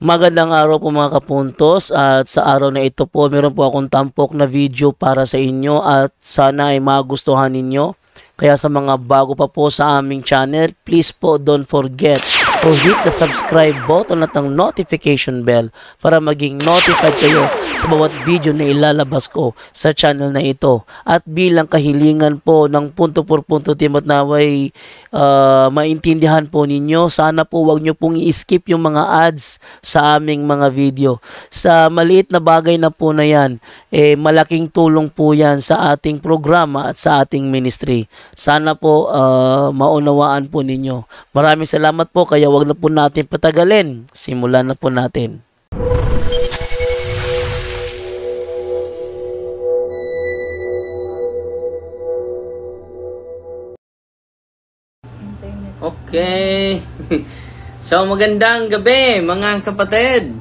Magandang araw po mga kapuntos, at sa araw na ito po meron po akong tampok na video para sa inyo at sana ay magustuhan ninyo. Kaya sa mga bago pa po sa aming channel, please po don't forget to hit the subscribe button at ang notification bell para maging notified kayo sa bawat video na ilalabas ko sa channel na ito. At bilang kahilingan po ng punto por punto team at naway maintindihan po ninyo, sana po wag nyo pong i-skip yung mga ads sa aming mga video. Sa maliit na bagay na po na yan, malaking tulong po yan sa ating programa at sa ating ministry. Sana po maunawaan po ninyo. Maraming salamat po, kaya wag na po natin patagalin. Simulan na po natin. Okay. So magandang gabi mga kapatid.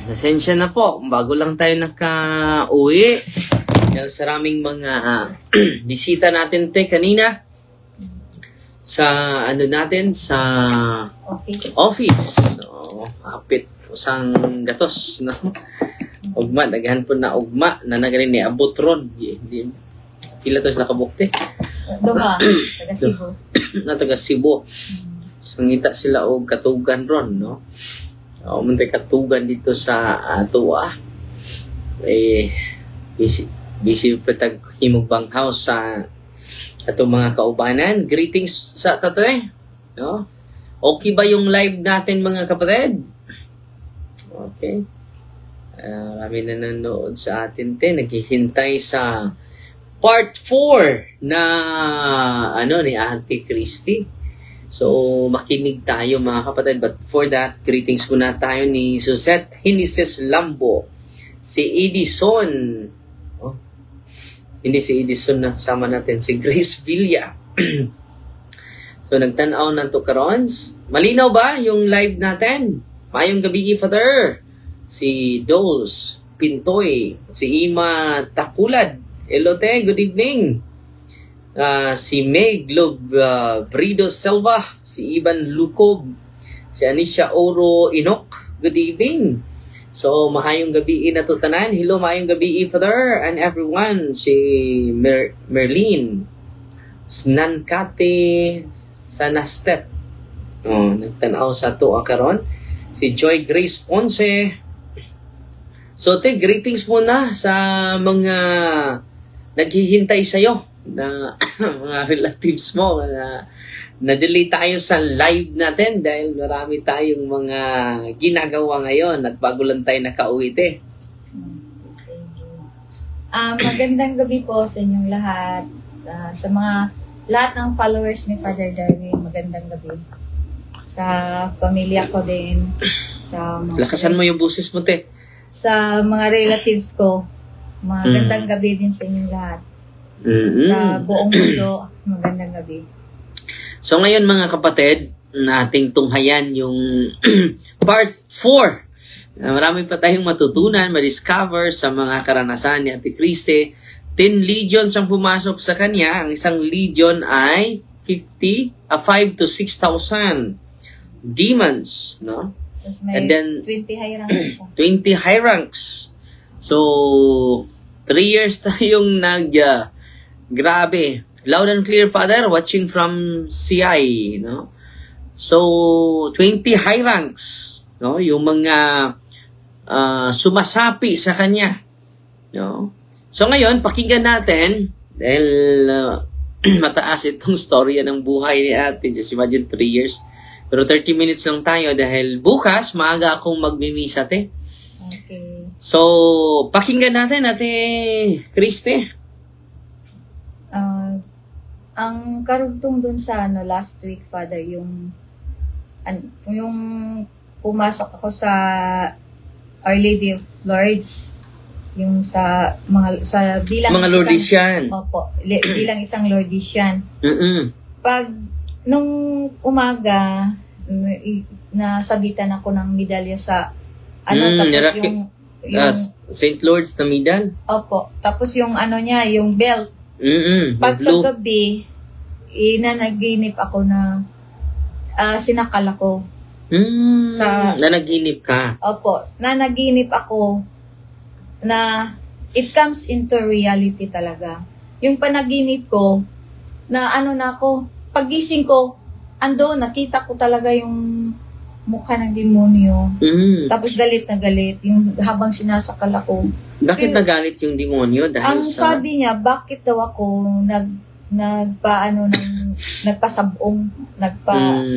Pasensya na po, bago lang tayo naka-uwi. Dahil sa maraming mga bisita natin kanina sa ano natin sa office. So, hapit usang gatos, no? Ugma, daghan po na ugma na nagaling ni Abutron. Pila to sila kabukte? Duma, taga Cebu. Na taga Cebu. So, ngita sila og katugan ron, no? O, muntay katugan dito sa Atua. Busy patag himugbang house sa atong mga kaubanan. Greetings sa tatay. No? Okay ba yung live natin mga kapatid? Okay. Marami na nanonood sa atin naghihintay sa part 4 na ano ni Auntie Christy. So, makinig tayo mga kapatid. But for that, greetings muna tayo ni Suzette Hinises Lambo. Si Edison. Oh, hindi si Edison na kasama natin. Si Grace Villa. So, nagtanaw na ito karon. Malinaw ba yung live natin? Mayong gabi, Father. Si Dols Pintoy. Si Ima Takulad. Elote, good evening. Si Meg Brido Selva, si Ivan Lukob, si Anisha Oro Inok, good evening. So, mahayong gabi na tutanan. Hello, mahayong gabi, Father, and everyone. Si Merlin, Snankate, Sanastep. Nagtanaw sa to karon. Si Joy Grace Ponce. So, greetings muna sa mga naghihintay sa'yo na mga relatives mo na na-delay tayo sa live natin dahil marami tayong mga ginagawa ngayon at bago lang tayo nakauwi. Magandang gabi po sa inyong lahat. Sa mga lahat ng followers ni Father Darwin, magandang gabi. Sa pamilya ko din. Sa mga lakasan mo yung busis mo, te. Sa mga relatives ko, magandang gabi din sa inyong lahat. Sa buong mundo, magandang gabi. So ngayon mga kapatid, nating tunghayan yung part 4. Marami pa tayong matutunan, ma-discover sa mga karanasan ni Ate Christy. 10 legions ang pumasok sa kanya. Ang isang legion ay 5 to 6,000 demons, no? And then 20 high ranks. 20 high ranks. So 3 years tayong grabe. Loud and clear, Father, watching from CI, no? So, 20 high ranks, no? Yung mga sumasapi sa kanya, no? So, ngayon, pakinggan natin, dahil mataas itong storya ng buhay ni Ate. Just imagine 3 years. Pero 30 minutes lang tayo dahil bukas, maaga akong magmimisa, te. Okay. So, pakinggan natin, Ate Christy. Ang karugtong dun sa last week, Father, yung pumasok ako sa Our Lady of Lourdes, yung sa bilang mga Lourdesian. Opo, bilang isang Lourdesian. Pag nung umaga, nasabitan ako ng medalya sa tapos yung St. Lord's na medal. Opo, tapos yung niya, yung belt. Pagkagabi, nanaginip ako na sinakal ako. Nanaginip ka. Opo, nanaginip ako na it comes into reality talaga. Yung panaginip ko, na ano na ako, pagising ko, nakita ko talaga yung mukha ng demonyo. Tapos galit na galit, yung habang sinasakal ako. Bakit nagalit yung demonyo? Dahil ang sabi niya, bakit daw ako nagpasabong,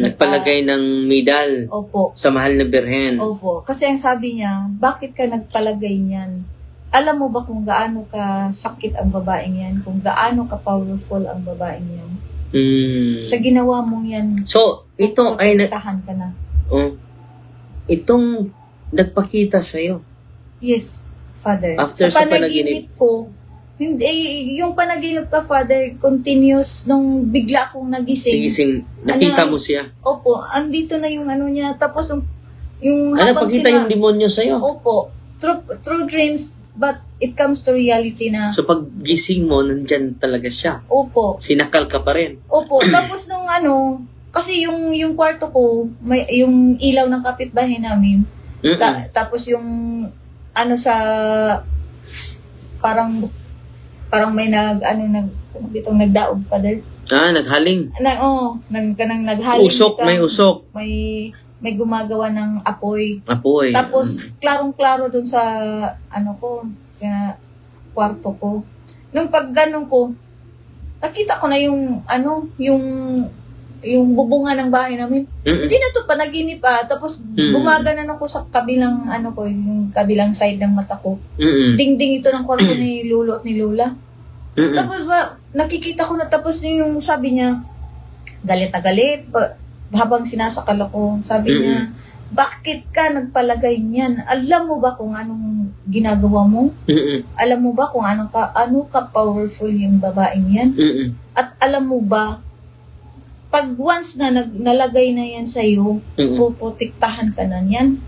nagpalagay ng medal. Opo. Sa mahal na birhen. Opo. Kasi ang sabi niya, bakit ka nagpalagay niyan? Alam mo ba kung gaano ka sakit ang babaeng yan? Kung gaano ka powerful ang babaeng yan? Sa ginawa mong yan, so, ito ay tahan ka na. Itong nagpakita sa'yo. Yes, Father. After sa panaginip ko, hindi, yung panaginip ka, Father, continuous nung bigla akong nagising. Nakita mo siya? Opo, andito na yung ano niya. Tapos yung pakita yung demonyo sa'yo? Opo. Through dreams, but it comes to reality na. So pag gising mo, nandyan talaga siya? Opo. Sinakal ka pa rin? Opo. Tapos nung kasi yung kwarto ko, may yung ilaw ng kapitbahay namin. Tapos yung sa parang may nagdaog, Father. Naghaling. Naghaling. Usok, may usok. May gumagawa ng apoy. Apoy. Tapos klarong-klaro dun sa kwarto ko. Nung pagganong ko, nakita ko na yung bubungan ng bahay namin. Hindi na to panaginip Tapos gumaganan ako sa kabilang yung kabilang side ng mata ko. Ding-ding ito ng kwarto ni Lolo at ni Lola. Tapos nakikita ko na tapos yung sabi niya, galit na galit. Habang sinasakal ako, sabi niya, bakit ka nagpalagay niyan? Alam mo ba kung anong ginagawa mo? Alam mo ba kung ano ka powerful yung babaeng yan? At alam mo ba, pag once na nalagay na yan sa'yo, puprotektahan ka na yan.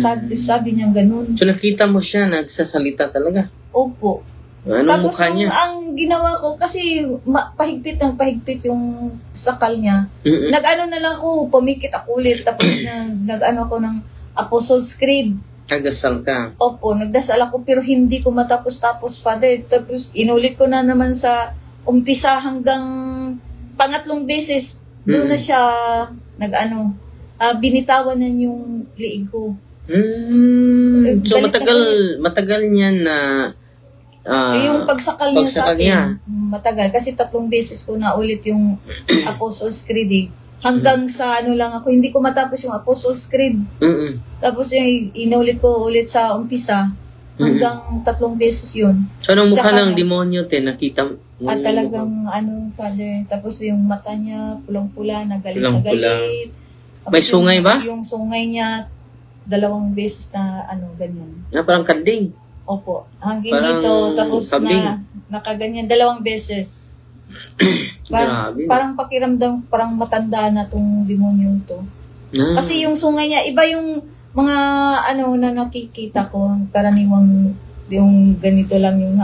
Sabi niya ganun. So nakita mo siya, nagsasalita talaga? Opo. Anong mukha niya? Ang ginawa ko, kasi pahigpit yung sakal niya. Nag-ano na lang ako, pumikit ako ulit. Tapos nag-ano ako ng Apostles' Creed. Nagdasal ka? Opo, nagdasal ako pero hindi ko matapos-tapos, Father. Tapos inulit ko na naman sa umpisa hanggang pangatlong beses. Doon na siya binitawan na yung liig ko. So matagal niya na yung pagsakal niya sa akin, matagal. Kasi 3 beses ko na ulit yung Apostles' Creed. Hanggang sa lang ako, hindi ko matapos yung Apostles' Creed. Tapos inulit ko ulit sa umpisa. Hanggang 3 beses yun. So anong mukha ng demonyo, nakita mo? At talagang Father. Tapos yung mata niya, pulang-pula, nagalit na galit. May sungay ba? Yung sungay niya, 2 beses na ganyan. Parang kanding. Opo. Hanggang dito, tapos nakaganyan 2 beses. Parang pakiramdam, parang matanda na tong demonyo to. Kasi yung sungay niya, iba yung mga na nakikita ko, karaniwang yung ganito lang yung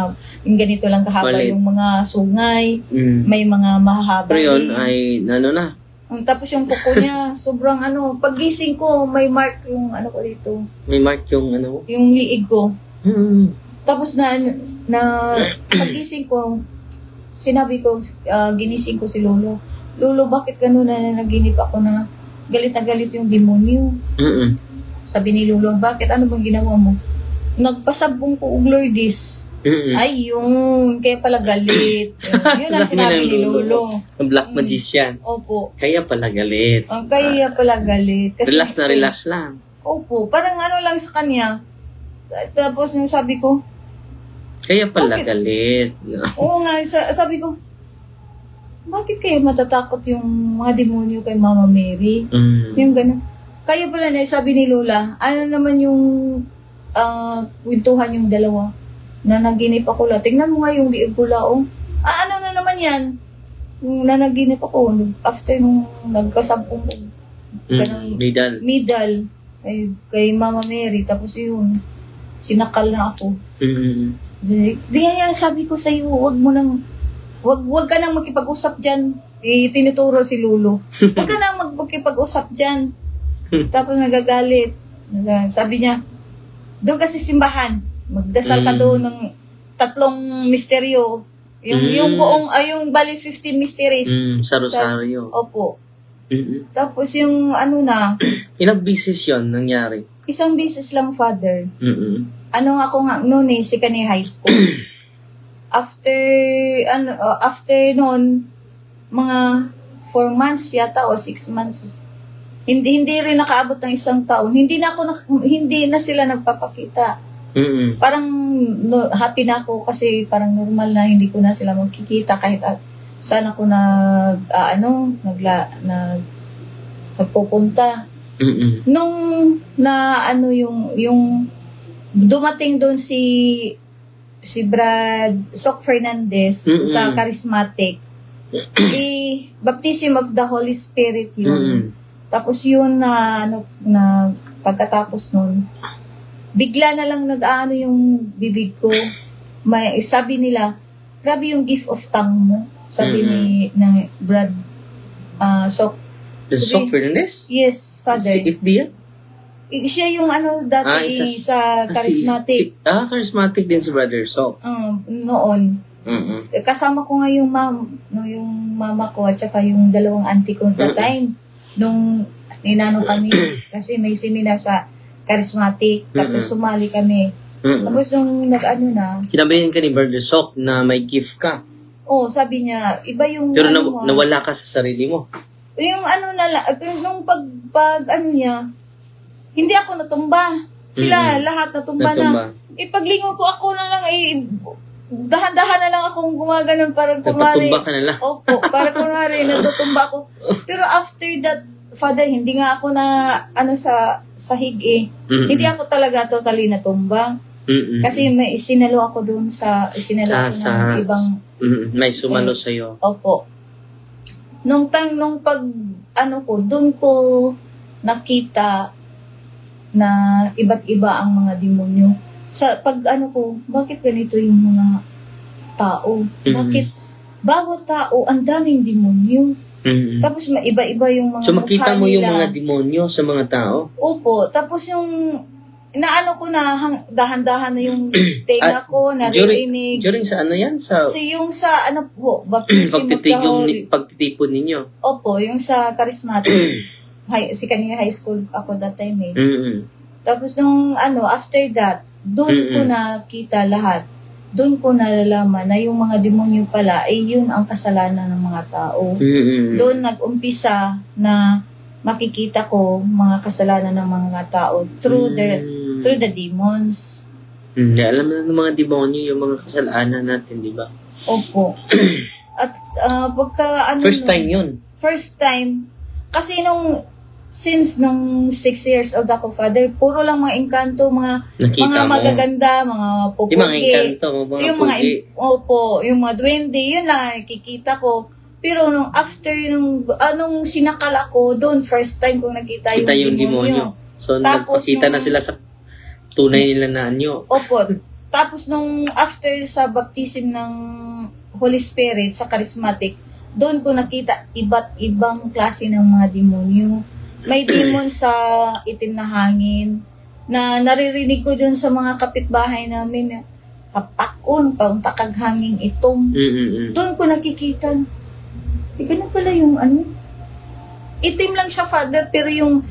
ganito lang kahaba yung mga sungay, may mga mahahaba. Pero yun ay na. Tapos yung kuko niya, sobrang paggising ko, may mark yung ko dito. May mark yung yung liig ko. Tapos na pagising ko, sinabi ko, ginising ko si Lolo. Lolo, bakit gano'n na naginip ako na galit na galit yung demonyo? Sabi ni Lolo, bakit? Ano bang ginawa mo? Nagpasabong ko og Lourdes. Ay, yun. Kaya pala galit. Yun ang sinabi ni Lolo. Black magician. Opo. Kaya pala galit. Kaya pala galit. Kasi relax lang. Opo. Parang lang sa kanya. Tapos yung sabi ko, kaya pala galit. Oo nga, sabi ko, bakit kaya matatakot yung mga demonyo kay Mama Mary? Yung gano'n. Kaya pala sabi ni Lola, ano naman yung kwintuhan yung dalawa na naginip ako la. Tingnan mo nga yung liig ko laong. Ano na naman yan? Yung nanaginip ako, after nung nagkasabong medal kay Mama Mary, tapos yun, sinakal na ako. Kaya sabi ko sa'yo, wag ka nang makipag-usap dyan. Tinuturo si Lolo. Wag ka nang magkipag-usap dyan. Tapos nagagalit. Sabi niya, doon kasi simbahan. Magdasal ka doon ng 3 misteryo. Yung buong, yung bali 15 mysteries. Sa Rosario. Opo. Tapos yung Ilang beses yun nangyari? isang beses lang, Father. Mm-mm. Ako nga noon second high school. After noon, mga 4 months yata o 6 months. Hindi rin nakaabot ng 1 taon. Hindi na sila nagpapakita. Parang happy na ako kasi parang normal na hindi ko na sila magkikita kahit saan ako nagpupunta. Nung yung dumating doon si Brad Sok Fernandez sa Charismatic, baptism of the Holy Spirit yun. Tapos yun na pagkatapos nun, bigla na lang yung bibig ko. Sabi nila, grabe yung gift of tongue mo. Sabi ni Brad Sok. Sok Fernandez? Yes, Father. Si FB yan? Siya yung dati sa Charismatic. Charismatic din si Brother Sok. Noon. Kasama ko nga yung mama ko at saka yung 2 auntie ko that time. Nung ninano kami kasi may seminar sa Charismatic. Tapos sumali kami. Tapos nung kinabayan ka ni Brother Sok na may gift ka. Sabi niya, iba yung pero nawala ka sa sarili mo. Yung nung pag niya, hindi ako natumba. Sila lahat natumba na. Paglingon ko ako na lang, dahan-dahan na lang akong gumaganon para kumari. Nagpatumba ka na lang. Opo, para kumari, natutumba ako. Pero after that, Father, hindi nga ako na, sa sahig Hindi ako talaga totally natumba. Kasi may isinalo ako doon ng ibang... may sumalo sa'yo. Opo. Nung doon ko nakita na iba't iba ang mga demonyo. Sa bakit ganito yung mga tao? Bakit bawat tao ang daming demonyo? Tapos iba-iba yung mga so makita mo yung mga demonyo sa mga tao? Opo. Tapos yung dahan-dahan na yung tenga ko, naririnig. During sa yan? Yung sa baptism of the Holy. Pagtitipon ninyo? Opo, yung sa Charismatic. Si kanina high school ako that time Tapos nung after that, doon ko nakita lahat. Doon ko nalalaman na yung mga demonyo pala yun ang kasalanan ng mga tao. Doon nag-umpisa na makikita ko mga kasalanan ng mga tao through the demons. Alam na ng mga demonyo yung mga kasalanan natin, di ba? Opo. At first time yun? First time. Kasi since nung 6 years old ako, Father, puro lang mga engkanto, mga magaganda, mga pupugi. Yung mga engkanto, mga pugi. Yung mga duwende, yun lang nakikita ko. Pero after anong sinakal ako, doon first time kong nakita yung demonyo. So, nagpakita na sila sa tunay nila na anyo. Opo. Tapos after sa baptism ng Holy Spirit sa Charismatic, doon ko nakita iba't ibang klase ng mga demonyo. May demon sa itim na hangin na naririnig ko doon sa mga kapitbahay namin na kapakon, pangtakag hanging itom. Doon ko nakikita. Ganun pala yung itim lang siya, Father, pero yung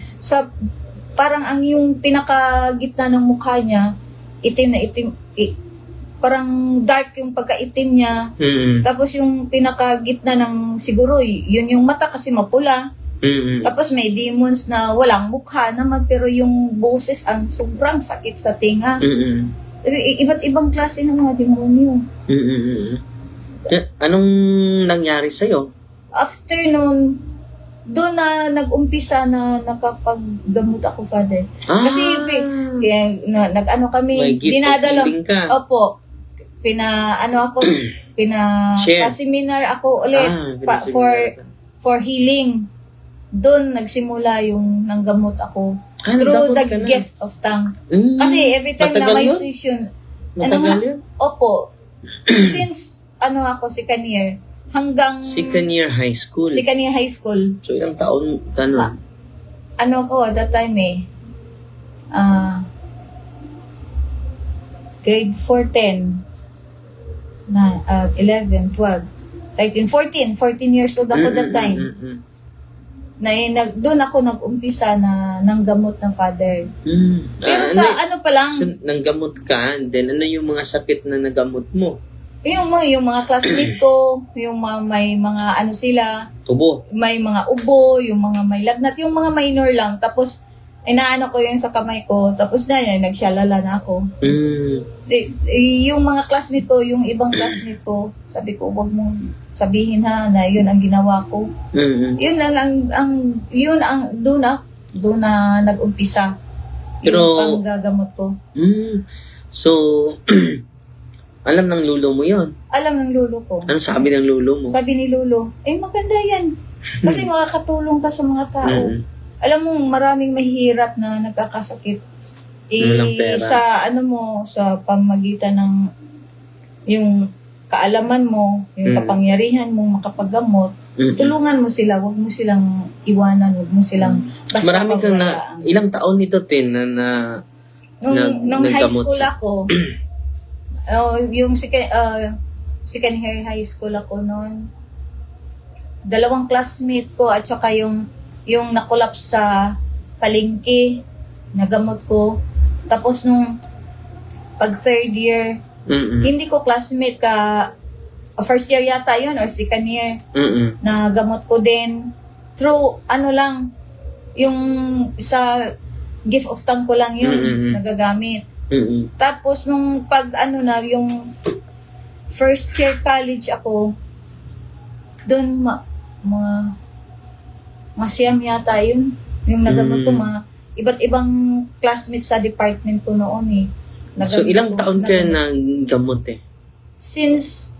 parang yung pinakagitna ng mukha niya, itim na itim, parang dark yung pagkaitim niya. Tapos yung pinakagitna ng siguro, yun yung mata kasi mapula. Tapos may demons na walang mukha naman, pero yung boses ang sobrang sakit sa tinga. Iba't ibang klase ng mga demonyo. Anong nangyari sa'yo? After nun, doon na nag-umpisa na nakapaggamot ako, Father. Kasi kami, dinadala. Opo. Seminar ako ulit for healing. Doon nagsimula yung nanggamot ako through the gift of tongue. Kasi every time na may session, opo. Since ako second year, hanggang second year high school. Second year high school. So ilang taon ka nun? ano ko, that time grade 4, 10, 11, 12, 13, 14 years old ako that time. Doon ako nag-umpisa na ng gamot ng father. Pero sa ano pa lang, so, nanggamot ka, then ano yung mga sakit na nagamot mo? yung mga classmate ko, yung may mga ano sila, Ubo. may mga ubo, yung mga may lagnat, yung mga minor lang. Tapos, inaano ko yung sa kamay ko. Tapos na yan, nagsyalala na ako. Yung mga classmate ko, yung ibang classmate ko, sabi ko, wag mong sabihin ha, na yun ang ginawa ko. Yun lang doon na nag-umpisa. Pero, yung panggagamot ko. So, alam ng lulo mo yon? Alam ng lulo ko. Ano sabi ng lulo mo? Sabi ni lulo, maganda yan. Kasi makakatulong ka sa mga tao. Alam mo, maraming mahirap na nagkakasakit. Walang pera. Sa pamagitan ng yung kaalaman mo, yung kapangyarihan mo makapaggamot, tulungan mo sila, wag mo silang iwanan, wag mo silang basta marami kang ilang taon nito, Tin, nung high school ako, yung second year high school ako noon, 2 classmate ko at saka yung nakulap sa palengke, nagamot ko. Tapos nung pag 3rd year, hindi ko classmate first year yata yun or second year, nagamot ko din. Through, yung sa gift of tongue ko lang yun, nagagamit. Tapos nung pag yung first year college ako, doon masiyam yata yun. Yung nagamot ko, iba't ibang classmates sa department ko noon So, ilang taon ka nang gamot Since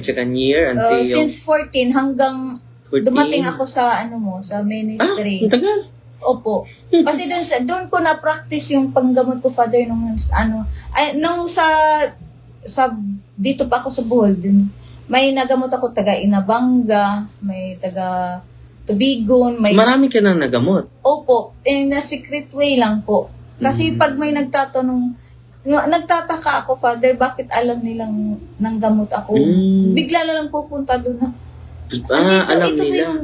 second year until since 14 hanggang 14? Dumating ako sa sa ministry. Ang tagal. Opo. Kasi doon ko na practice yung panggamot ko, Father, nung dito pa ako sa Bohol. May nagamot ako taga Inabanga, may taga Tubigon, may marami ka nang nagamot. Opo, na secret way lang po. Kasi pag may nagtataka ako, Father, bakit alam nilang nanggamot ako? Bigla na lang pupunta doon na. Alam nila.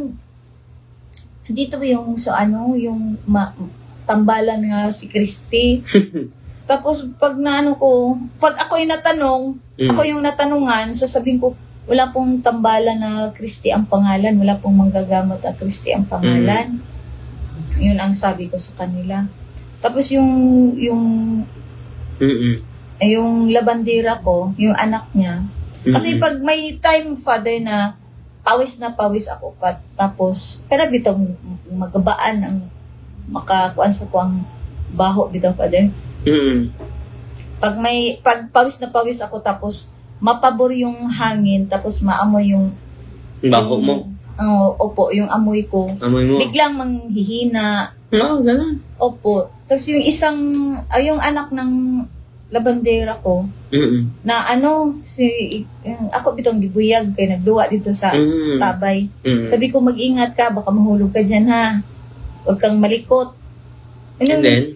Dito yung yung tambalan nga si Christy. Tapos pag ako yung natanong, ako yung natanungan, sasabihin ko, wala pong tambalan na Christy ang pangalan, wala pong manggagamot na Christy ang pangalan. Yun ang sabi ko sa kanila. Tapos yung labandera ko, yung anak niya. Kasi pag may time, Father, na pawis ako tapos pero bitong magabaan ang makakuan sa kuang baho bitaw, Father. Pag pawis ako tapos mapabor yung hangin tapos maamoy yung baho mo. Opo, yung amoy ko. Amoy mo. Biglang manghihina. Ganun. Opo. Tapos yung yung anak ng labandera ko, na ako bitong gibuyag kay nagduwa dito sa tabay. Sabi ko, mag-ingat ka, baka mahulog ka dyan ha. Huwag kang malikot. And then?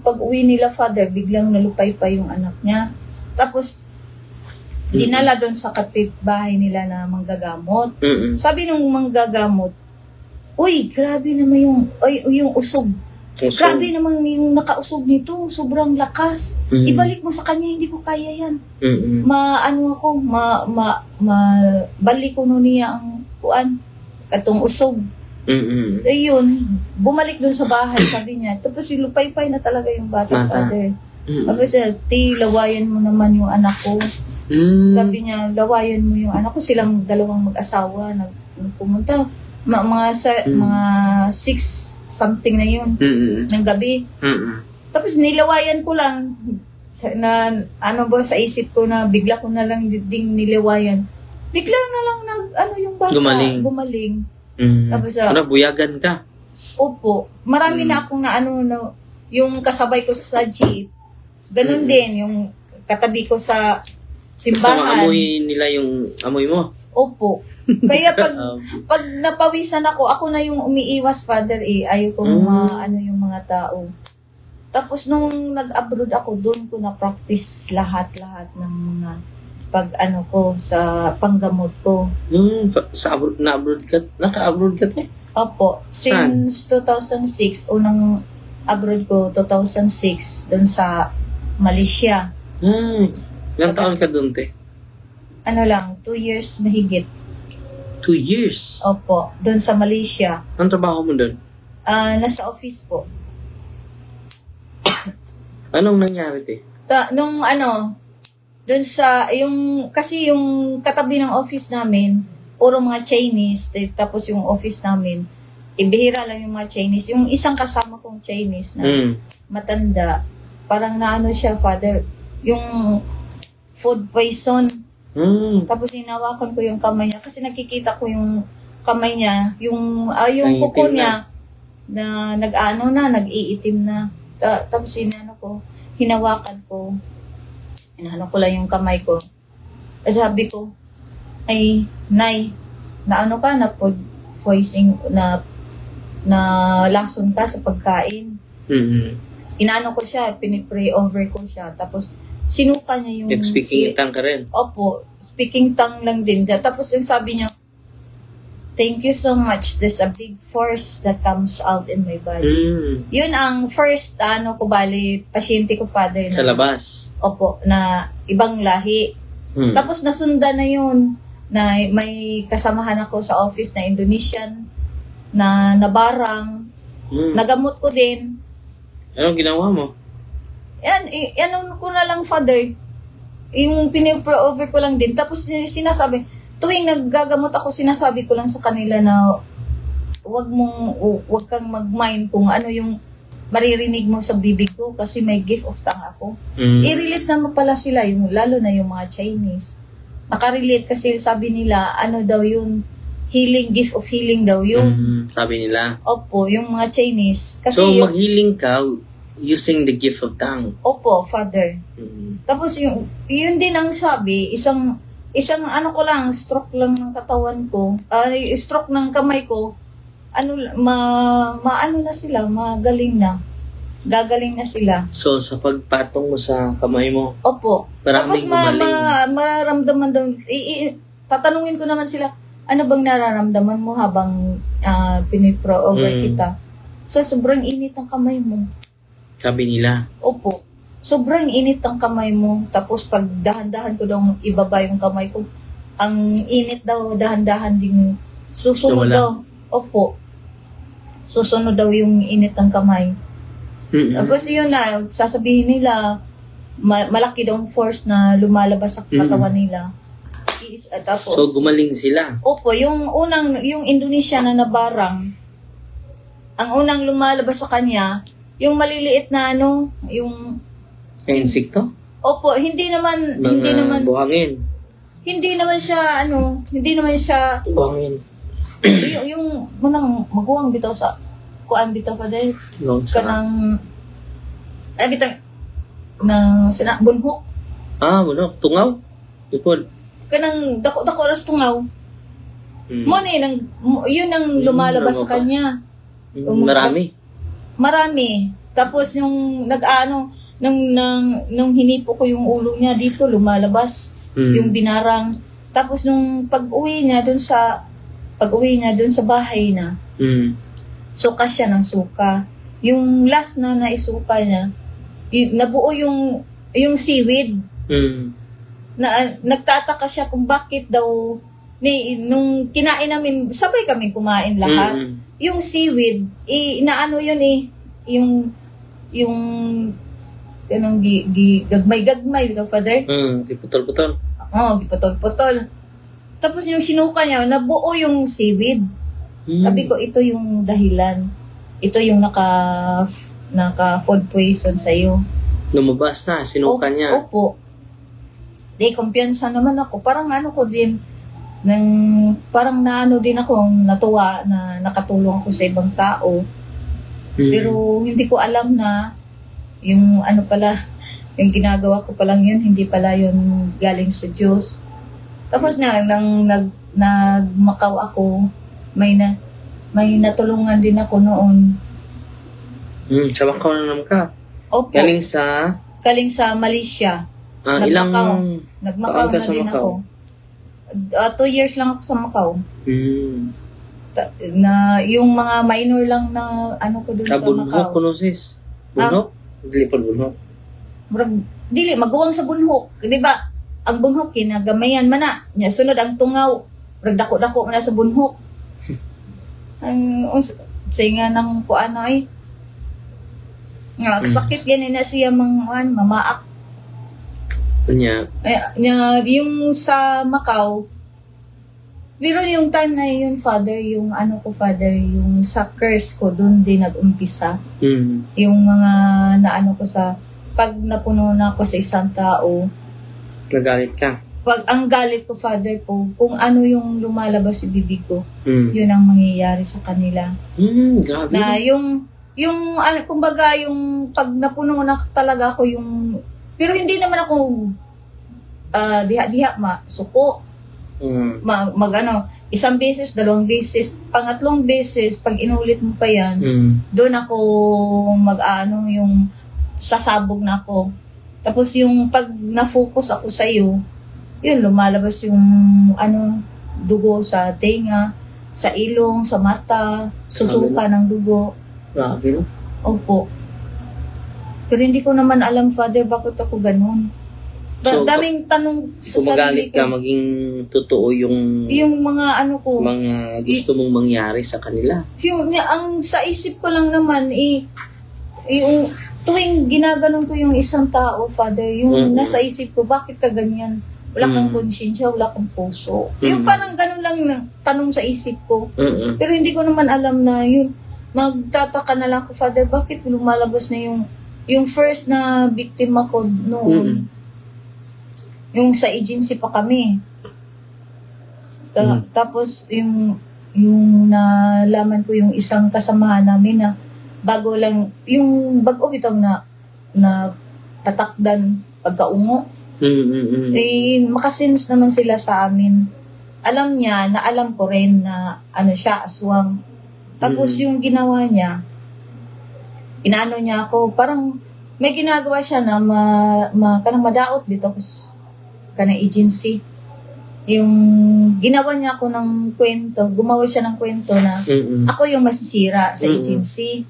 Pag-uwi nila, Father, biglang nalupay pa yung anak niya. Tapos, dinala doon sa kapitbahay nila na manggagamot. Sabi nung manggagamot, uy, grabe naman yung usog. Grabe naman yung nakausog nito, sobrang lakas. Ibalik mo sa kanya, hindi ko kaya yan. Balik ko niya ang katong usog. Ayun, bumalik dun sa bahay, sabi niya. Tapos lupay-pay na talaga yung bata. Father. Sabi siya, lawayan mo naman yung anak ko. Sabi niya, lawayan mo yung anak ko. Silang dalawang mag-asawa, nagpumunta. Mga 6 something na yun, ng gabi. Tapos nilawayan ko lang, sa isip ko na bigla ko na lang ding nilawayan. Bigla na lang yung bata, gumaling. Tapos, buyagan ka? Opo. Marami na akong yung kasabay ko sa jeep. Ganun din, yung katabi ko sa Gusto simbahan. amoy nila yung amoy mo. Opo. Kaya pag napawisan ako na yung umiiwas, Father, ayaw ko ano yung mga tao. Tapos nung nag-abroad ako, doon ko na-practice lahat-lahat ng mga pag-ano ko sa panggamot ko. Sa abroad, na-abroad ka? Naka-abroad ka te? Opo. Since 2006, unang abroad ko, 2006, doon sa Malaysia. Ilang taon ka doon te? Ano lang, 2 years mahigit. 2 years? Opo, doon sa Malaysia. Anong trabaho mo doon? Nasa office po. Anong nangyari te? Nung ano, doon sa, kasi yung katabi ng office namin, puro mga Chinese, tapos yung office namin, ibihira lang yung mga Chinese. Yung isang kasama kong Chinese na matanda, parang naano siya, Father, yung food poison. Tapos hinawakan ko yung kamay niya, kasi nakikita ko yung kamay niya, yung kuko niya, na nag-iitim na. Tapos hinawakan ko. Hinahalo ko lang yung kamay ko. Sabi ko, ay, Nay, na food poisoning, na lason ka sa pagkain. Inaano ko siya, pinipray over ko siya. Tapos, sinuka niya yung... Speaking tongue ka rin? Opo, speaking tongue lang din. Tapos yung sabi niya, thank you so much. There's a big force that comes out in my body. Yun ang first, pasyente ko, Father. Sa labas? Opo, na ibang lahi. Tapos nasundan na yun, na may kasamahan ako sa office na Indonesian, na nabarang. Nagamot ko din. Anong ginawa mo? Ano ko na lang, Father. Yung pinipro-over ko lang din. Tapos sinasabi, tuwing naggagamot ako, sinasabi ko lang sa kanila na wag kang mag-mind kung ano yung maririnig mo sa bibig ko kasi may gift of tongue ako. I-relate naman pala sila, lalo na yung mga Chinese. Nakarelate kasi sabi nila, ano daw yun, healing, gift of healing daw yun. Sabi nila. Opo, yung mga Chinese. Kasi so, mag-healing ka using the gift of tongue? Opo, Father. Tapos yun din ang sabi, isang ko lang, stroke lang ng katawan ko, stroke ng kamay ko, maano na sila, magaling na. Gagaling na sila. So, sa pagpatong mo sa kamay mo? Opo. Tapos mararamdaman daw, tatanungin ko naman sila, ano bang nararamdaman mo habang pinipro-over kita? So, sobrang init ang kamay mo. Sabi nila? Opo. Sobrang init ang kamay mo. Tapos pag dahan-dahan ko daw ibaba yung kamay ko, ang init daw, dahan-dahan din susunod daw. Opo. Susunod daw yung init ng kamay. Tapos yun na, sasabihin nila, malaki daw force na lumalabas sa katawan nila. Tapos, so gumaling sila? Opo, yung Indonesia na nabarang, ang unang lumalabas sa kanya, yung maliliit na yung insekto? Opo, hindi naman buhangin. Hindi naman siya buhangin. yung munang maguwang bitaw sa kuan bitaw pa dahil kanang bitaw na bunhok. Bunhok, tungaw. Ipon. Kanang dako ras tungaw. Yun ang lumalabas sa kanya. Marami. Tapos yung nung hinipo ko yung ulo niya dito, lumalabas yung binarang. Tapos nung pag-uwi niya dun sa bahay na, suka siya ng suka. Yung last na naisuka niya, nabuo yung seaweed. Nagtataka siya kung bakit daw, nung kinain namin, sabay kami kumain lahat. Yung seaweed, yung ganang gagmay-gagmay, Father. Giputol-putol. Giputol-putol. Tapos yung sinuka niya, nabuo yung seaweed. Sabi ko, ito yung dahilan. Ito yung naka-food poison sa'yo. Lumabas na, sinuka niya. Opo. Kumpiyansa naman ako. Parang ko din, parang din ako, natuwa na nakatulong ako sa ibang tao. Pero hindi ko alam na yung Yung ginagawa ko pa lang yun, hindi pala yun galing sa Diyos. Tapos nang nagmakaw ako, may natulungan din ako noon. Sa Macau na naman ka. Opo. Galing sa... Galing sa Malaysia. Nagmakaw na din ako. 2 years lang ako sa Macau. Na yung mga minor lang na ano ko doon sa Macau. Bunhok ko no sis. Bunhok? Dili pa bunhok. Dili, maguwang sa bunhok. Di ba? Ang bunhok, kinagamayan man na. Sunod ang tungaw. Dako-dako man na sa bunhok. Say nga ng kuano ay. Sakit yan na siya mamaak. Yung sa Macau, pero yung time na yun, Father, yung sa curse ko, doon din nag-umpisa. Yung mga naano ko pag napuno na ako sa isang tao. Nagalit ka? Pag ang galit ko, Father, kung ano yung lumalabas sa bibig ko, yun ang mangyayari sa kanila. Grabe. Na kumbaga, yung pag napuno na talaga ako pero hindi naman ako diha-diha, suko. Isang beses, 2 beses, pangatlong beses, pag inulit mo pa yan, doon ako yung sasabog na ako. Tapos yung pag na-focus ako sa iyo, yun, lumalabas yung dugo sa tenga, sa ilong, sa mata, susuka ng dugo. Grabe, no? Opo. Pero hindi ko naman alam, Father, bakit ako ganun. Daming tanong sa sarili ko. Magalit ka, maging totoo yung mga mga gusto mong mangyari sa kanila. Ang sa isip ko lang naman, yung tuwing ginaganon ko yung isang tao, Father, yung nasa isip ko, bakit ka ganyan? Wala kang konsyensya, wala kang puso. Yung parang ganun lang tanong sa isip ko. Pero hindi ko naman alam na yun. Magtataka na lang ko, Father, bakit lumalabas na yung first na biktima ko noon. Yung sa agency pa kami. Tapos yung nalaman ko yung isang kasamahan namin na bago bitaw na tatakdan pagkaungo. Makasins naman sila sa amin. Alam niya na alam ko rin na siya, aswang. Tapos yung ginawa niya, inaano niya ako, parang may ginagawa siya na kanang madaot dito kanang agency. Yung ginawa niya ako ng kwento, gumawa siya ng kwento na ako yung masisira sa agency.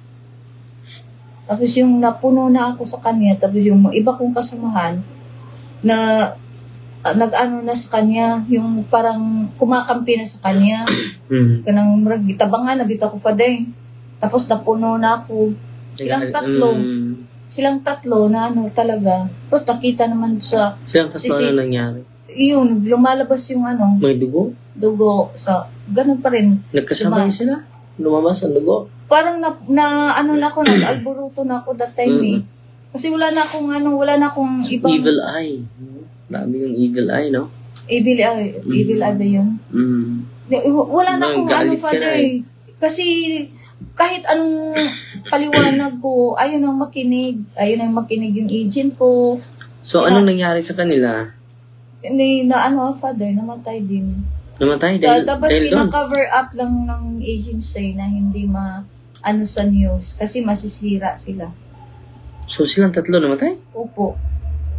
Tapos yung napuno na ako sa kanya, tapos yung iba kong kasamahan na nag-ano na sa kanya, yung parang kumakampi na sa kanya. Kanang gitabangan na bitaw ko, Father. Tapos napuno na ako. Silang tatlo na talaga. Tapos nakita naman sa... Silang tatlo na nangyari? Yun, lumalabas yung May dugo? Dugo. Ganun pa rin. Nagkasabay sila? Lumabas ang dugo? Parang nag-alburuto na ako that time Kasi wala na akong ibang... Evil eye. Dami yung evil eye, no? Evil eye ba yun? Wala na akong Father. Kasi kahit anong paliwanag ko, ayaw nang makinig yung agent ko. So, anong nangyari sa kanila? Father, namatay din. Namatay? Tapos cover up lang ng agency na hindi sa news kasi masisira sila. So, silang tatlo namatay? Opo.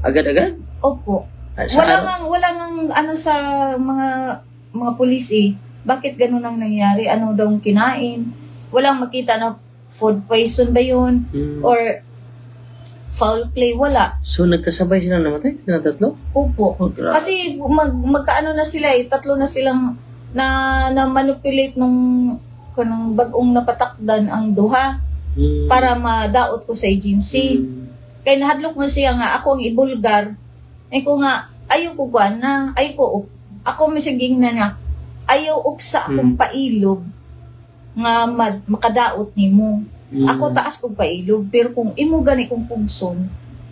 Agad-agad? Opo. Wala ngang sa mga pulis Bakit ganun ang nangyari? Ano daw kinain? Walang makita na food poison ba yun? Or foul play? Wala. So, nagkasabay silang namatay? Silang tatlo? Opo. Kasi magkaano na sila tatlo na silang na-manipulate nung bagong napatakdan ang duha para madaot ko sa agency. Kaya nahadlok mo siya nga, ako ang ibulgar. Ko nga, ayaw ko ako masiging na nga, ayaw upsa akong pailog nga makadaot ni mo. Ako taas kong pailog, pero kung imo gani kong pungson,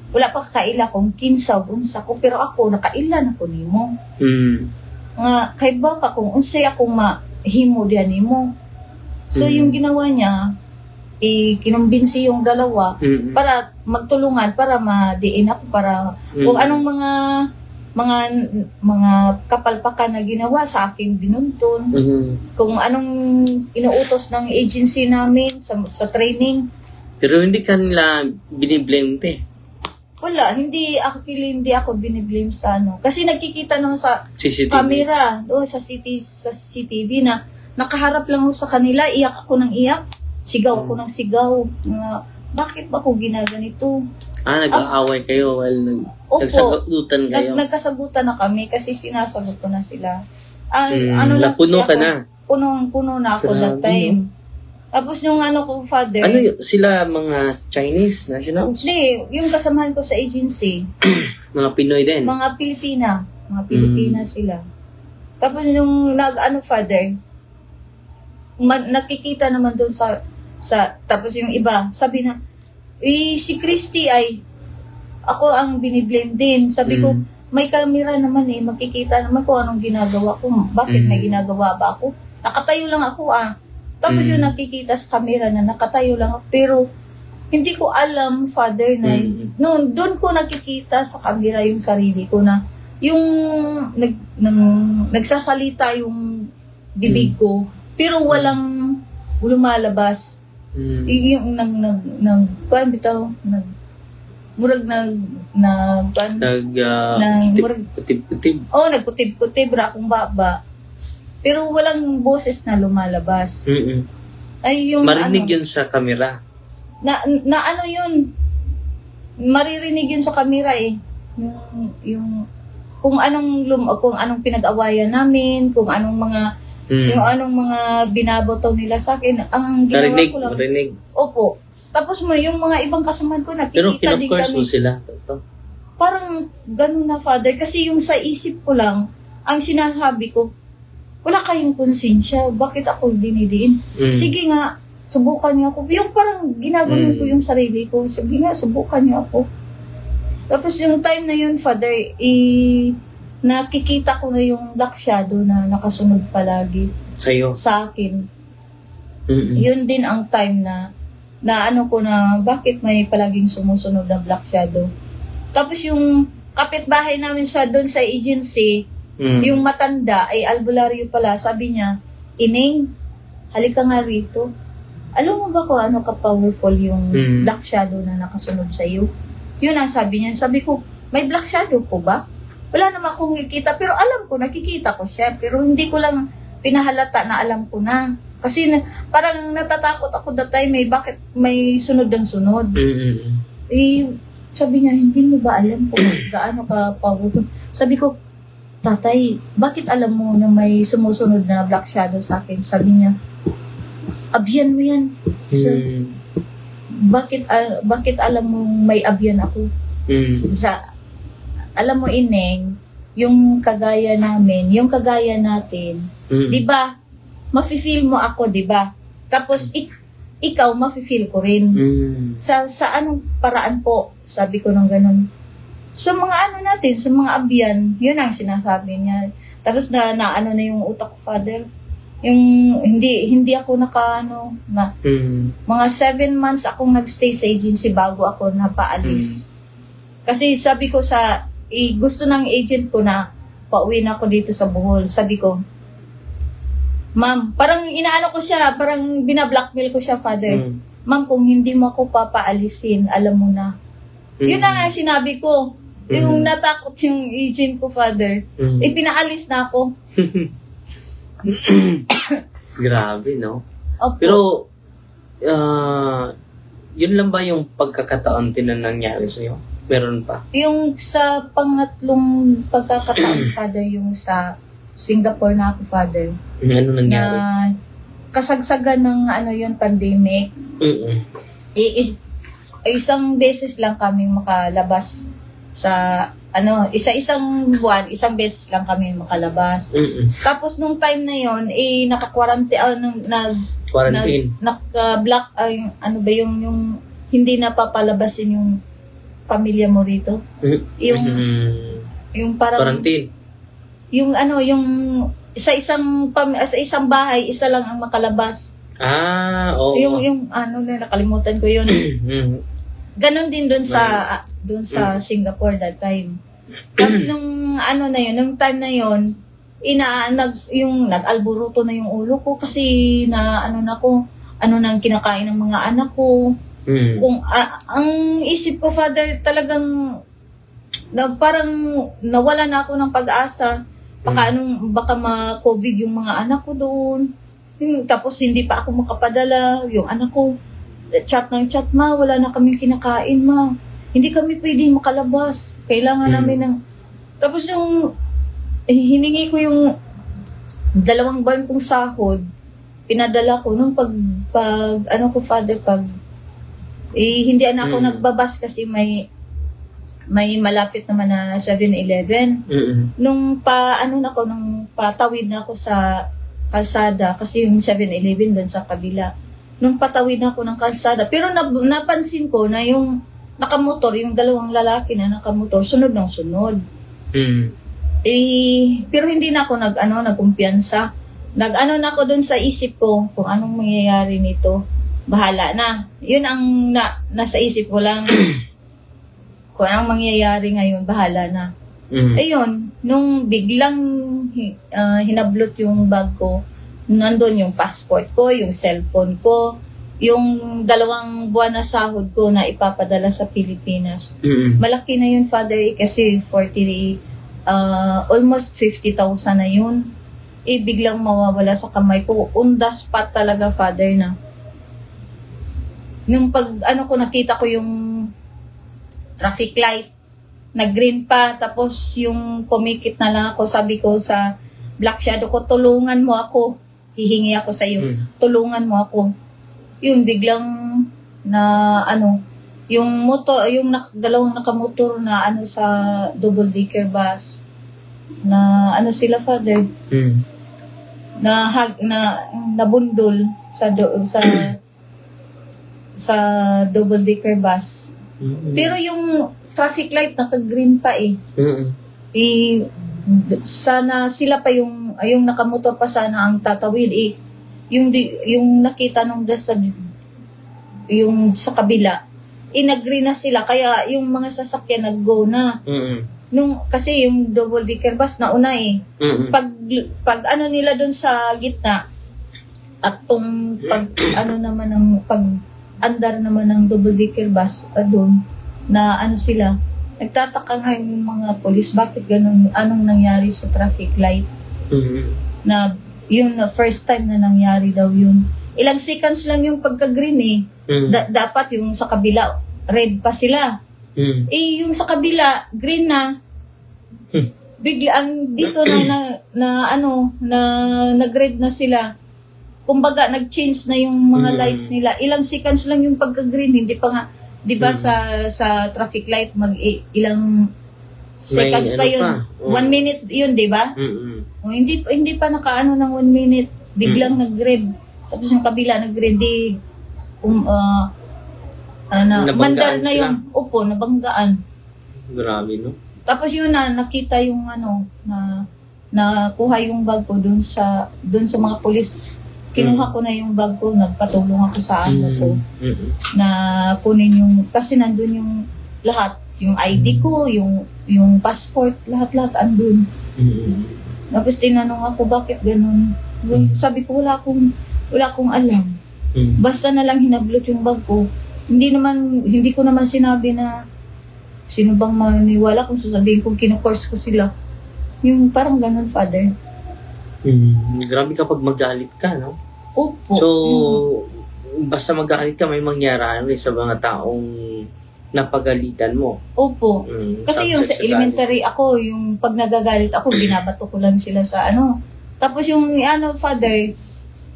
wala pa kakaila kong kinsaw unsa ko, pero ako nakailan ako nimo. Nga kay baka kung unsay akong mahimo diyan nimo. So yung ginawa niya, kinumbinsi yung dalawa para magtulungan, para ma-diin ako, para kung anong mga kapalpakan na ginawa sa akin binunton, kung anong inuutos ng agency namin sa training. Pero hindi kanila biniblame te. Wala, hindi ako biniblame sa ano. Kasi nakikita naman sa CCTV. camera, sa CCTV na nakaharap lang ako sa kanila, iyak ako ng iyak, sigaw ako ng sigaw. Bakit ba ako ginaganito? Nag-aaway kayo while Opo, nagsagutan kayo. Nagkasagutan na kami kasi sinasagot ko na sila. Napuno ka na. Punong-puno na ako that time. Tapos yung ko, father. Sila mga Chinese nationals? Hindi, yung kasamahan ko sa agency. Mga Pinoy din? Mga Pilipina. Mga Pilipina sila. Tapos yung father, nakikita naman doon tapos yung iba, sabi na, si Christy ay, ako ang biniblame din. Sabi ko, may camera naman makikita naman ko anong ginagawa ko. Bakit may ginagawa ba ako? Nakatayo lang ako Tapos yung nakikita sa camera na nakatayo lang ako. Pero, hindi ko alam, father, na doon ko nakikita sa camera yung sarili ko na yung nagsasalita yung bibig ko, pero walang lumalabas. Yung kutib-kutib. Nagkutib-kutib akong baba. Pero walang boses na lumalabas. Ay, yung marinig yun sa camera. Yun? Maririnig yun sa camera Yung kung anong pinag-awayan namin, kung anong mga binabotaw nila sa akin, ang ginawa ko lang. Marinig. Opo. Tapos yung mga ibang kasamahan ko, nakikita din kami. Pero mo sila? Parang ganun na, father. Kasi yung sa isip ko lang, ang sinasabi ko, wala kayong konsensya. Bakit ako dinidiin? Sige nga, subukan niyo ako. Yung parang ginagano ko yung sarili ko. Sige nga, subukan niyo ako. Tapos yung time na yun, father, nakikita ko na yung black shadow na nakasunod palagi. Sa'yo? Sa akin. Yun din ang time na bakit may palaging sumusunod na black shadow. Tapos yung kapitbahay namin doon sa agency, yung matanda ay albularyo pala. Sabi niya, Ining, halika nga rito. Alam mo ba kung ano ka-powerful yung black shadow na nakasunod sa iyo? Yun ang sabi niya. Sabi ko, may black shadow po ba? Wala naman akong nakikita, pero alam ko, nakikita ko siya. Pero hindi ko lang pinahalata na alam ko na. Kasi parang natatakot ako that time, bakit may sunod ng sunod. Sabi niya, hindi mo ba alam kung gaano ka powerful? Sabi ko, tatay, bakit alam mo na may sumusunod na black shadow sa akin? Sabi niya, abyan mo yan. So, bakit alam mo may abyan ako? Alam mo, Ineng, yung kagaya natin, di ba, mafe-feel mo ako, di ba? Tapos, ikaw, mafe-feel ko rin. Sa anong paraan po, sabi ko ng ganun. Sa mga natin, sa mga abyan, yun ang sinasabi niya. Tapos na yung utak ko, father. Yung hindi ako mga 7 months akong nagstay sa agency bago ako napaalis. Kasi sabi ko gusto ng agent ko na pauwi na ako dito sa Bohol. Sabi ko, ma'am, parang inaano ko siya, parang binablockmail ko siya, father. Ma'am, kung hindi mo ako papaalisin, alam mo na. Yun na nga sinabi ko. Yung natakot yung agent ko, father. Pinaalis na ako. Grabe, no? Opo. Pero, yun lang ba yung pagkakataon na nangyari sa'yo? Meron pa? Yung sa pangatlong pagkakataon, father, yung sa Singapore na ako, father. Ano nangyari? Na kasagsagan ng yun, pandemic. Isang beses lang kami makalabas sa isa-isang buwan, isang beses lang kami makalabas. Tapos nung time na yon naka-quarantine, naka-block, yung hindi napapalabasin yung pamilya mo rito. Yung parang quarantine. Yung sa isang bahay, isa lang ang makalabas. Oo. Yung ano na, nakalimutan ko yun. Ganon din doon sa Singapore that time. Tapos nung ano na yun, nung time na yun, nag-alburuto na yung ulo ko kasi na ano nang kinakain ng mga anak ko. Kung ang isip ko, Father, talagang parang nawala na ako ng pag-asa. Baka ma-COVID yung mga anak ko doon. Tapos hindi pa ako makapadala. Yung anak ko, chat ng chat, ma, wala na kaming kinakain, ma. Hindi kami pwedeng makalabas. Kailangan namin ng... Tapos nung hiningi ko yung 2 buwan kong sahod, pinadala ko nung Father, hindi na ako nagbabas kasi may malapit naman na 7-Eleven. Nung patawid na ako sa kalsada, kasi yung 7-Eleven doon sa kabila. Nung patawid na ako ng kalsada, pero napansin ko na yung nakamotor, yung 2 lalaki na nakamotor, sunod ng sunod. Pero hindi na ako nagkumpiyansa. Na ako doon sa isip ko kung anong mangyayari nito. Bahala na. Yun ang nasa isip ko lang. Kung anong mangyayari ngayon, bahala na. Ayun, nung biglang hinablot yung bag ko, nandun yung passport ko, yung cellphone ko, yung 2 buwan na sahod ko na ipapadala sa Pilipinas. Malaki na yun, Father, kasi almost 50,000 na yun. Biglang mawawala sa kamay ko. On the spot talaga, Father, na. Nung nakita ko yung traffic light, nag-green pa, tapos yung pumikit na lang ako, sabi ko sa black shadow ko, tulungan mo ako. Hihingi ako sa iyo. Tulungan mo ako. Yun, biglang yung motor, yung 2 nakamotor na sa double-decker bus, na sila, Father, nabundol sa double-decker bus. Pero yung traffic light naka-green pa sana sila pa yung nakamotor pa sana ang tatawid yung nakita nung yung sa kabila nag-green na sila, kaya yung mga sasakyan nag-go na. Kasi yung double decker bus nauna pag nila doon sa gitna at andar naman ng double decker bus doon na sila, nagtataka nga yung mga polis, bakit ganun, anong nangyari sa traffic light. Na yun, first time na nangyari daw yun. Ilang seconds lang yung pagka-green dapat yung sa kabila red pa sila. Yung sa kabila green na, biglaan dito na nag-red na sila. Kumbaga nag-change na yung mga lights nila. Ilang seconds lang yung pagka-green, hindi pa nga, 'di ba, sa traffic light ilang seconds pa yun. 1 minute yun, 'di ba? Hindi pa nakaano ng 1 minute, biglang nag-red. Tapos yung kabila nag-red, mandar na yung nabanggaan. Grabe, no? Tapos yun nakita yung nakuha yung bag ko dun sa mga pulis. Kinuha ko na yung bag ko, nagpatulong ako sa ko na kunin yung, kasi nandun yung lahat, yung ID ko, yung passport, lahat andun. Tapos tinanong ako, bakit ganun? Sabi ko, wala akong alam. Basta na lang hinablot yung bag ko. Hindi ko naman sinabi na sino bang maniwala kung sasabihin kong kinu-course ko sila. Yung parang ganun, Father. Grabe kapag magalit ka, no? Opo. So, basta magalit ka, may mangyari sa mga taong napagalitan mo. Opo. Kasi yung sa elementary ako, yung pag nagagalit ako, binabato ko lang sila sa Tapos yung Father,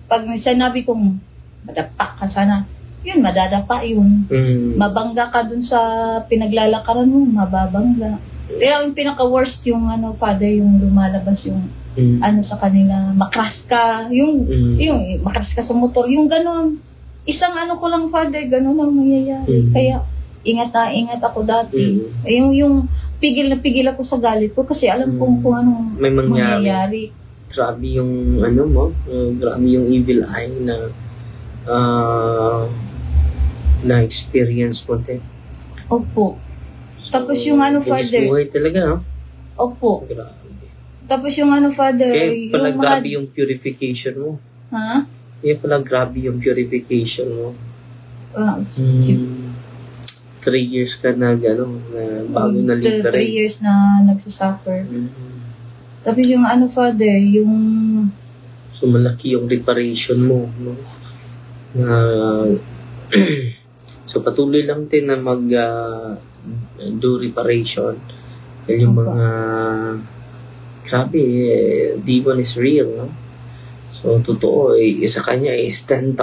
pag sinabi kong madapa ka sana, yun, madadapa yun. Mabangga ka dun sa pinaglalakaran mo, mababangga. Pero yung pinaka-worst yung Father, yung lumalabas yung sa kanila, makras ka, yung makras ka sa motor, yung ganon. Isang ko lang, Father, ganon ang mangyayari. Kaya, ingat ako dati. Yung pigil na pigil ako sa galit ko kasi alam kong kung anong may mangyayari. mangyayari. Grabe yung grabe yung evil eye na na experience mo, te. Opo. Tapos yung Father. Buhay talaga, no? Opo. Grabe. Tapos yung Father. Kaya pala yung grabe yung purification mo. Ha? Kaya pala grabe yung purification mo. 3 years ka na bago na 3 liberate. years na nagsasuffer. Tapos yung Father, yung... So, malaki yung reparation mo, no? So, patuloy lang din na do reparation. Dahil yung mga grabe, demon is real, no? So, totoo, sa kanya is 10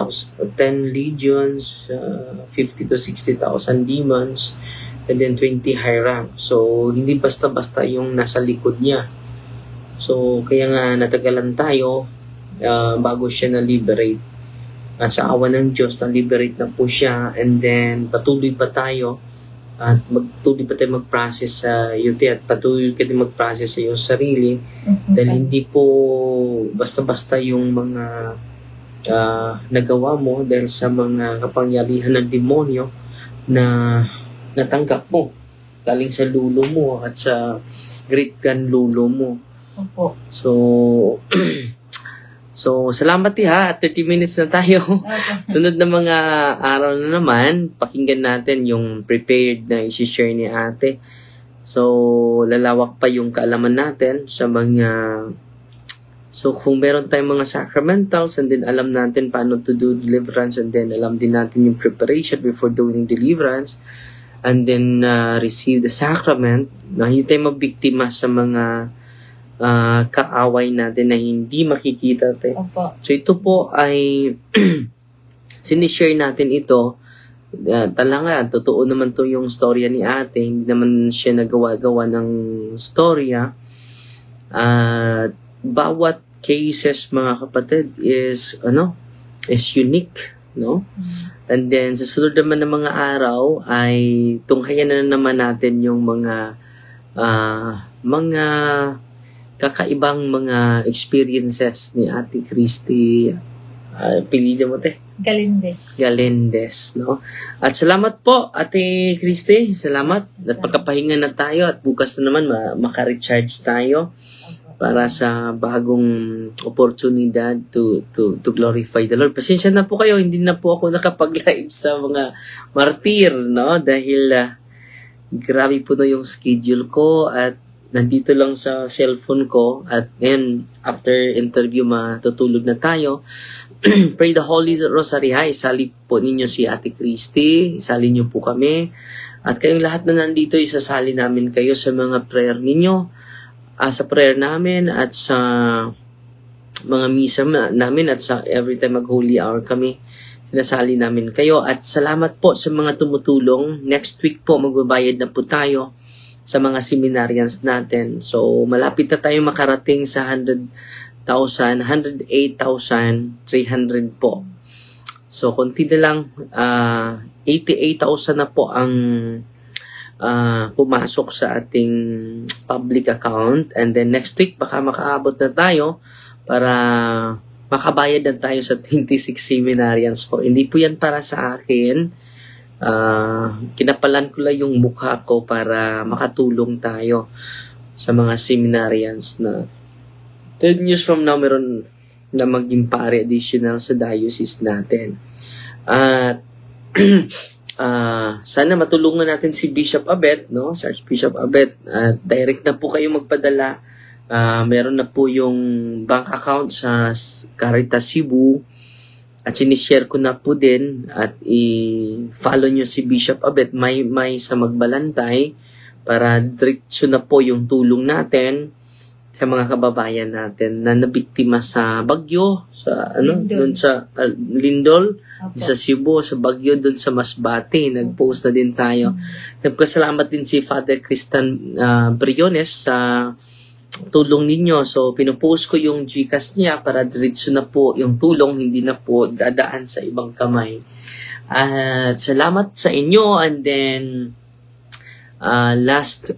legions, 50 to 60,000 demons, and then 20 high rank. So, hindi basta-basta yung nasa likod niya. So, kaya nga natagalan tayo bago siya na-liberate. Sa awa ng Diyos, na-liberate na po siya, and then patuloy pa tayo at patuloy pa tayo mag-process sa UT at patuloy ka din mag-process sa iyong sarili dahil hindi po basta-basta yung mga nagawa mo dahil sa mga kapangyarihan ng demonyo na natanggap mo galing sa lulo mo at sa great-grand lulo mo. Opo. So, salamat ha. 30 minutes na tayo. Sunod na mga araw na naman, pakinggan natin yung prepared na isi-share ni ate. So, lalawak pa yung kaalaman natin sa mga... So, kung meron tayong mga sacramentals and then alam natin paano to do deliverance and then alam din natin yung preparation before doing deliverance and then receive the sacrament, na hindi tayo mabiktima sa mga kaaway natin na hindi makikita tayo. So ito po ay sinishare natin ito. Talaga, totoo naman to yung storya ni ate. Hindi naman siya nagawa-gawa ng storya. Bawat cases, mga kapatid, is unique, no? And then sa sunod naman ng mga araw ay tunghayan na naman natin yung mga kakaibang mga experiences ni Ate Christy. Pilila mo, te? Galindez, no? At salamat po, Ate Christy. Salamat. At pagkapahinga na tayo at bukas na naman maka-recharge tayo para sa bagong oportunidad to glorify the Lord. Pasensya na po kayo, hindi na po ako nakapag-live sa mga martir, no? Dahil grabe po na yung schedule ko at nandito lang sa cellphone ko at ngayon, after interview, matutulog na tayo. Pray the Holy Rosary. Isali po ninyo si Ate Christy. Isali niyo po kami. At kayong lahat na nandito, isasali namin kayo sa mga prayer ninyo. Sa prayer namin at sa mga misa namin at sa every time mag-holy hour kami. Sinasali namin kayo. At salamat po sa mga tumutulong. Next week po, magbabayad na po tayo sa mga seminarians natin. So, malapit na tayo makarating sa 108,300 po. So, konti na lang, 88,000 na po ang pumasok sa ating public account. And then next week, baka makaabot na tayo para makabayad na tayo sa 26 seminarians po. Hindi po yan para sa akin. Kinapalan ko lang yung mukha ko para makatulong tayo sa mga seminarians na 10 years from now meron na maging pare additional sa diocese natin. At sana matulungan natin si Bishop Abet, no? Si Archbishop Abet. Direct na po kayo magpadala. Meron na po yung bank account sa Caritas Cebu. At sinishare ko na po din at i-follow nyo si Bishop Abet may sa Magbalantay para diretso na po yung tulong natin sa mga kababayan natin na nabiktima sa Bagyo, sa doon sa Lindol, sa Cebu, sa Bagyo, doon sa Masbate. Nag-post na din tayo. Nagpasalamat din si Father Cristian Briones sa tulong ninyo. So, pinupost ko yung GCash niya para diretso na po yung tulong, hindi na po dadaan sa ibang kamay. At salamat sa inyo. And then, last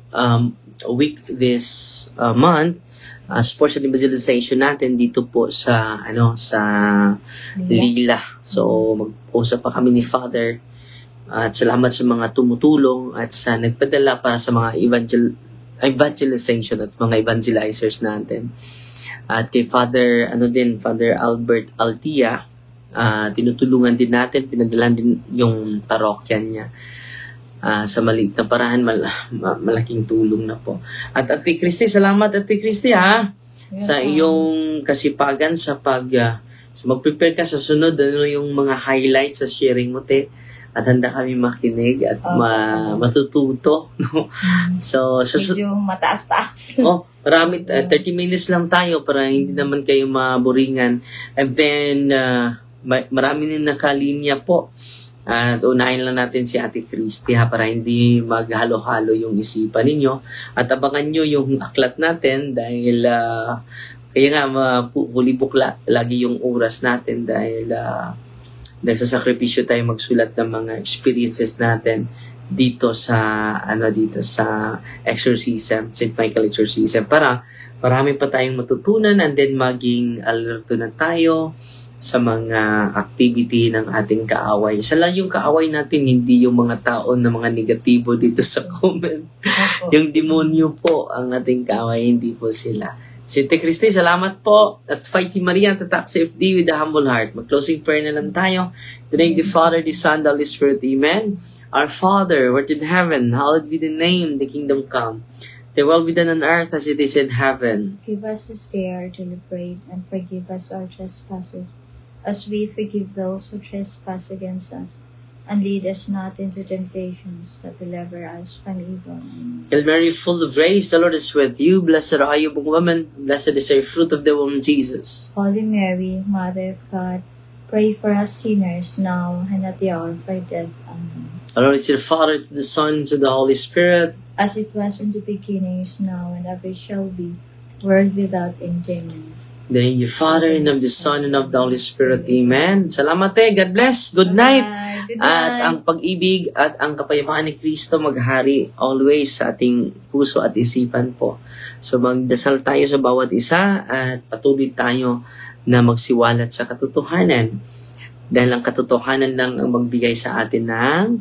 week this month, sports and evangelization natin dito po sa Lila. So mag-usap pa kami ni Father at salamat sa mga tumutulong at sa nagpadala para sa mga evangelization at mga evangelizers natin. At kay Father Albert Altia, tinutulungan din natin, pinadalan din yung parokya niya. Sa maliit na parahan, malaking tulong na po. At Ate Christy, salamat Ate Christy sa iyong kasipagan sa mag-prepare ka sa sunod, yung mga highlights sa sharing mo, te. At handa kami makinig at matututo. No? So, medyo mataas-taas. Marami, 30 minutes lang tayo para hindi naman kayo maburingan. And then, marami din nakalinya po. At unahin lang natin si Ate Christy para hindi maghalo-halo yung isipan ninyo. At abangan nyo yung aklat natin dahil kaya nga hulibok lagi yung oras natin dahil nagsasakripisyo tayo magsulat ng mga experiences natin dito sa exorcism, St. Michael exorcism, para marami pa tayong matutunan and then maging alerto na tayo sa mga activity ng ating kaaway. Isa lang yung kaaway natin, hindi yung mga tao na mga negatibo dito sa comment. Yung demonyo po ang ating kaaway, hindi po sila. Sinte Christy, salamat po. At Fighty Maria, tatak sa FD with a humble heart. Mag-closing prayer na lang tayo. In the name of the Father, the Son, the Holy Spirit. Amen. Our Father, who art in heaven, hallowed be the name, the kingdom come. Thy will be done on earth as it is in heaven. Give us this day our daily bread, and forgive us our trespasses, as we forgive those who trespass against us. And lead us not into temptations, but deliver us from evil. Hail Mary, full of grace, the Lord is with you. Blessed are you among women, blessed is the fruit of the womb, Jesus. Holy Mary, Mother of God, pray for us sinners now and at the hour of our death. Amen. Glory to the Father, to the Son, to the Holy Spirit. As it was in the beginning, is now, and ever shall be, world without end. Amen. In the name of the Father, and of the Son, and of the Holy Spirit. Amen. Salamat God bless. Good night. Good night. At ang pag-ibig at ang kapayapaan ni Kristo maghari always sa ating puso at isipan po. So magdasal tayo sa bawat isa at patuloy tayo na magsiwalat sa katotohanan. Dahil ang katotohanan lang ang magbigay sa atin ng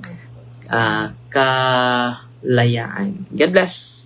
kalayaan. God bless.